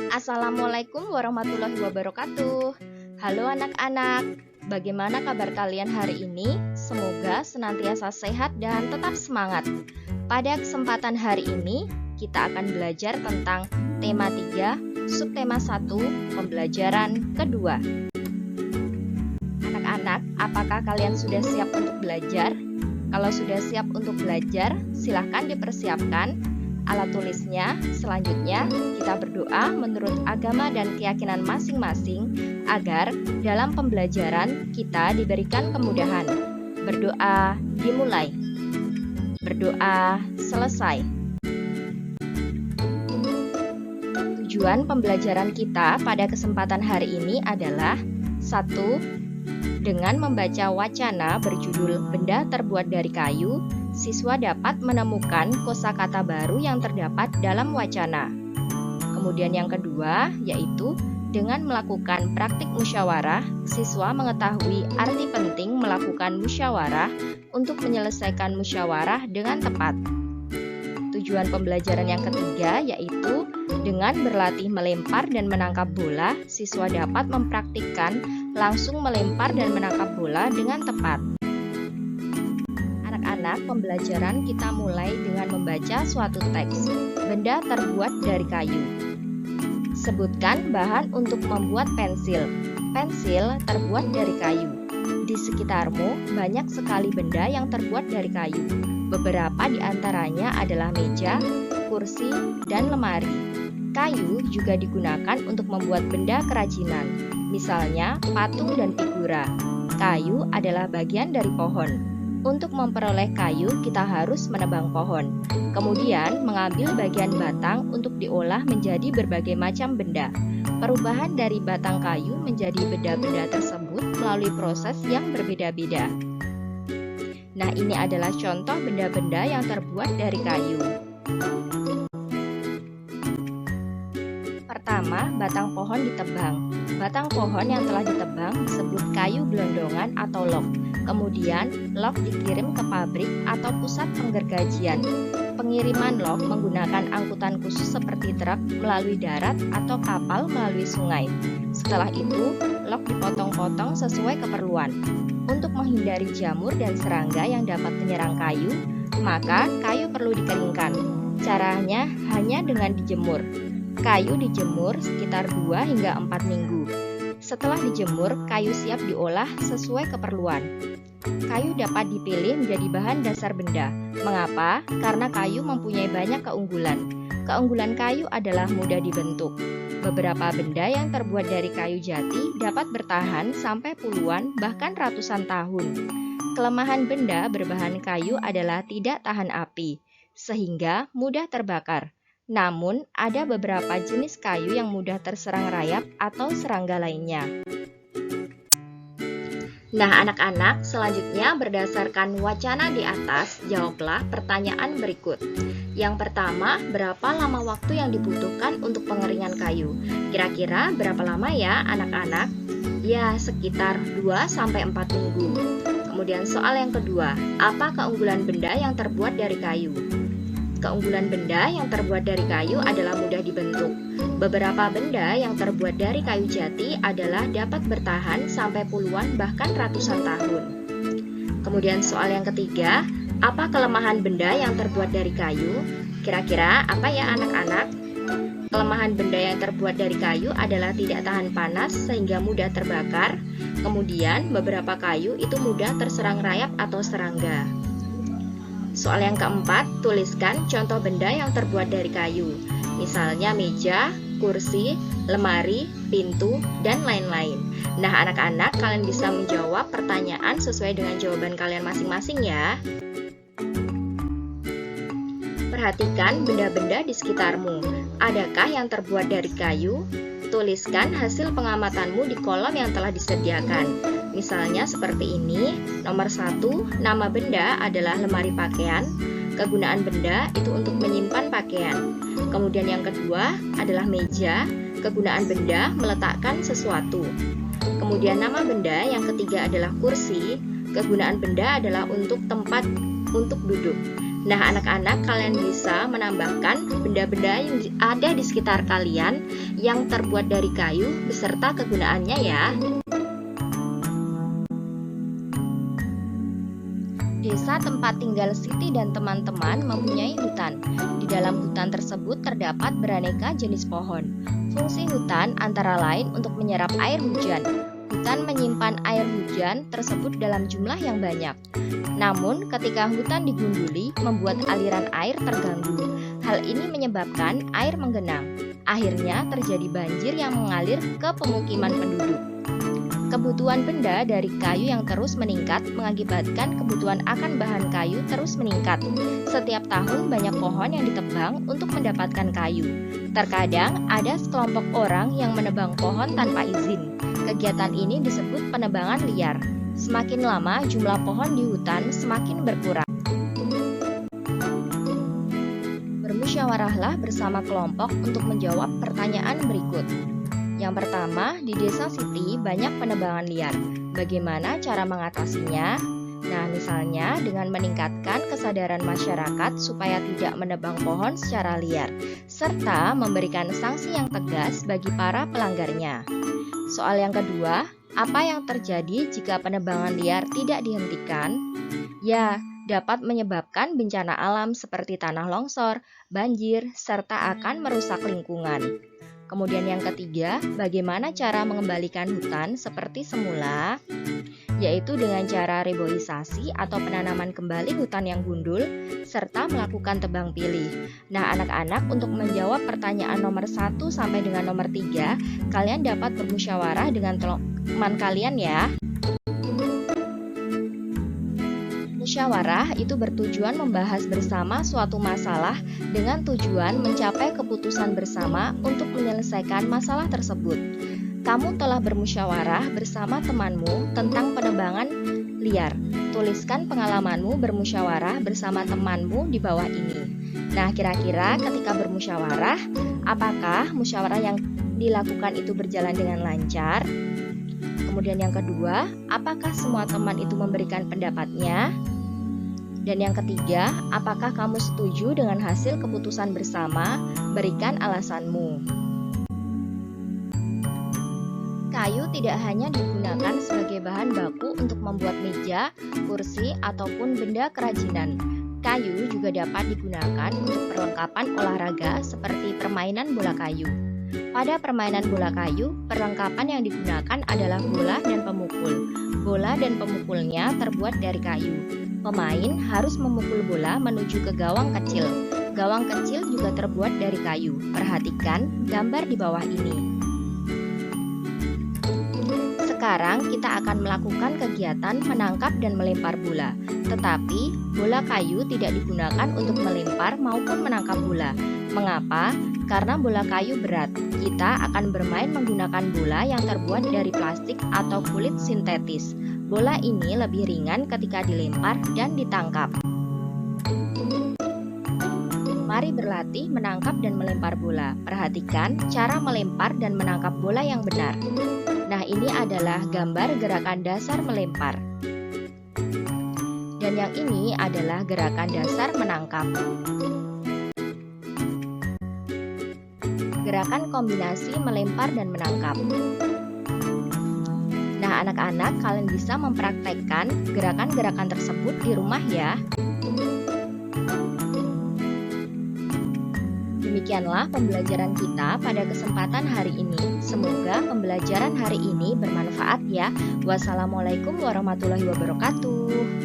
Assalamualaikum warahmatullahi wabarakatuh. Halo anak-anak, bagaimana kabar kalian hari ini? Semoga senantiasa sehat dan tetap semangat. Pada kesempatan hari ini, kita akan belajar tentang tema 3, subtema 1, pembelajaran kedua. Anak-anak, apakah kalian sudah siap untuk belajar? Kalau sudah siap untuk belajar, silahkan dipersiapkan alat tulisnya. Selanjutnya, kita berdoa menurut agama dan keyakinan masing-masing agar dalam pembelajaran kita diberikan kemudahan. Berdoa dimulai. Berdoa selesai. Tujuan pembelajaran kita pada kesempatan hari ini adalah 1. Dengan membaca wacana berjudul Benda Terbuat dari Kayu, siswa dapat menemukan kosakata baru yang terdapat dalam wacana. Kemudian yang kedua, yaitu dengan melakukan praktik musyawarah, siswa mengetahui arti penting melakukan musyawarah untuk menyelesaikan musyawarah dengan tepat. Tujuan pembelajaran yang ketiga, yaitu dengan berlatih melempar dan menangkap bola, siswa dapat mempraktikkan langsung melempar dan menangkap bola dengan tepat. Anak-anak, pembelajaran kita mulai dengan membaca suatu teks. Benda terbuat dari kayu. Sebutkan bahan untuk membuat pensil. Pensil terbuat dari kayu. Di sekitarmu banyak sekali benda yang terbuat dari kayu. Beberapa di antaranya adalah meja, kursi, dan lemari. Kayu juga digunakan untuk membuat benda kerajinan, misalnya patung dan figura. Kayu adalah bagian dari pohon. Untuk memperoleh kayu, kita harus menebang pohon, kemudian mengambil bagian batang untuk diolah menjadi berbagai macam benda. Perubahan dari batang kayu menjadi benda-benda tersebut melalui proses yang berbeda-beda. Nah, ini adalah contoh benda-benda yang terbuat dari kayu. Pertama, batang pohon ditebang. Batang pohon yang telah ditebang disebut kayu gelondongan atau log. Kemudian, log dikirim ke pabrik atau pusat penggergajian. Pengiriman log menggunakan angkutan khusus seperti truk melalui darat atau kapal melalui sungai. Setelah itu, log dipotong-potong sesuai keperluan. Untuk menghindari jamur dan serangga yang dapat menyerang kayu, maka kayu perlu dikeringkan. Caranya hanya dengan dijemur. Kayu dijemur sekitar 2 hingga 4 minggu. Setelah dijemur, kayu siap diolah sesuai keperluan. Kayu dapat dipilih menjadi bahan dasar benda. Mengapa? Karena kayu mempunyai banyak keunggulan. Keunggulan kayu adalah mudah dibentuk. Beberapa benda yang terbuat dari kayu jati dapat bertahan sampai puluhan bahkan ratusan tahun. Kelemahan benda berbahan kayu adalah tidak tahan api, sehingga mudah terbakar. Namun, ada beberapa jenis kayu yang mudah terserang rayap atau serangga lainnya. Nah, anak-anak, selanjutnya berdasarkan wacana di atas, jawablah pertanyaan berikut. Yang pertama, berapa lama waktu yang dibutuhkan untuk pengeringan kayu? Kira-kira berapa lama ya, anak-anak? Ya, sekitar 2-4 minggu. Kemudian soal yang kedua, apa keunggulan benda yang terbuat dari kayu? Keunggulan benda yang terbuat dari kayu adalah mudah dibentuk. Beberapa benda yang terbuat dari kayu jati adalah dapat bertahan sampai puluhan bahkan ratusan tahun. Kemudian soal yang ketiga, apa kelemahan benda yang terbuat dari kayu? Kira-kira apa ya anak-anak? Kelemahan benda yang terbuat dari kayu adalah tidak tahan panas sehingga mudah terbakar. Kemudian beberapa kayu itu mudah terserang rayap atau serangga. Soal yang keempat, tuliskan contoh benda yang terbuat dari kayu. Misalnya meja, kursi, lemari, pintu, dan lain-lain. Nah, anak-anak, kalian bisa menjawab pertanyaan sesuai dengan jawaban kalian masing-masing ya. Perhatikan benda-benda di sekitarmu. Adakah yang terbuat dari kayu? Tuliskan hasil pengamatanmu di kolom yang telah disediakan. Misalnya seperti ini. Nomor 1, nama benda adalah lemari pakaian. Kegunaan benda itu untuk menyimpan pakaian. Kemudian yang kedua adalah meja. Kegunaan benda meletakkan sesuatu. Kemudian nama benda yang ketiga adalah kursi. Kegunaan benda adalah untuk tempat untuk duduk. Nah, anak-anak, kalian bisa menambahkan benda-benda yang ada di sekitar kalian yang terbuat dari kayu beserta kegunaannya ya. Desa tempat tinggal Siti dan teman-teman mempunyai hutan. Di dalam hutan tersebut terdapat beraneka jenis pohon. Fungsi hutan antara lain untuk menyerap air hujan. Hutan menyimpan air hujan tersebut dalam jumlah yang banyak. Namun, ketika hutan digunduli, membuat aliran air terganggu. Hal ini menyebabkan air menggenang. Akhirnya terjadi banjir yang mengalir ke pemukiman penduduk. Kebutuhan benda dari kayu yang terus meningkat mengakibatkan kebutuhan akan bahan kayu terus meningkat. Setiap tahun banyak pohon yang ditebang untuk mendapatkan kayu. Terkadang ada sekelompok orang yang menebang pohon tanpa izin. Kegiatan ini disebut penebangan liar. Semakin lama jumlah pohon di hutan semakin berkurang. Bermusyawarahlah bersama kelompok untuk menjawab pertanyaan berikut. Yang pertama, di desa Siti banyak penebangan liar. Bagaimana cara mengatasinya? Nah, misalnya dengan meningkatkan kesadaran masyarakat supaya tidak menebang pohon secara liar, serta memberikan sanksi yang tegas bagi para pelanggarnya. Soal yang kedua, apa yang terjadi jika penebangan liar tidak dihentikan? Ya, dapat menyebabkan bencana alam seperti tanah longsor, banjir, serta akan merusak lingkungan. Kemudian yang ketiga, bagaimana cara mengembalikan hutan seperti semula? Yaitu dengan cara reboisasi atau penanaman kembali hutan yang gundul, serta melakukan tebang pilih. Nah, anak-anak, untuk menjawab pertanyaan nomor 1 sampai dengan nomor 3, kalian dapat bermusyawarah dengan teman kalian ya. Musyawarah itu bertujuan membahas bersama suatu masalah dengan tujuan mencapai keputusan bersama untuk menyelesaikan masalah tersebut. Kamu telah bermusyawarah bersama temanmu tentang penebangan liar. Tuliskan pengalamanmu bermusyawarah bersama temanmu di bawah ini. Nah, kira-kira ketika bermusyawarah, apakah musyawarah yang dilakukan itu berjalan dengan lancar? Kemudian yang kedua, apakah semua teman itu memberikan pendapatnya? Dan yang ketiga, apakah kamu setuju dengan hasil keputusan bersama? Berikan alasanmu. Kayu tidak hanya digunakan sebagai bahan baku untuk membuat meja, kursi, ataupun benda kerajinan. Kayu juga dapat digunakan untuk perlengkapan olahraga seperti permainan bola kayu. Pada permainan bola kayu, perlengkapan yang digunakan adalah bola dan pemukul. Bola dan pemukulnya terbuat dari kayu. Pemain harus memukul bola menuju ke gawang kecil. Gawang kecil juga terbuat dari kayu. Perhatikan gambar di bawah ini. Sekarang kita akan melakukan kegiatan menangkap dan melempar bola. Tetapi bola kayu tidak digunakan untuk melempar maupun menangkap bola. Mengapa? Karena bola kayu berat. Kita akan bermain menggunakan bola yang terbuat dari plastik atau kulit sintetis. Bola ini lebih ringan ketika dilempar dan ditangkap. Mari berlatih menangkap dan melempar bola. Perhatikan cara melempar dan menangkap bola yang benar. Nah, ini adalah gambar gerakan dasar melempar. Dan yang ini adalah gerakan dasar menangkap. Gerakan kombinasi melempar dan menangkap. Nah, anak-anak, kalian bisa mempraktekkan gerakan-gerakan tersebut di rumah ya. Demikianlah pembelajaran kita pada kesempatan hari ini. Semoga pembelajaran hari ini bermanfaat ya. Wassalamualaikum warahmatullahi wabarakatuh.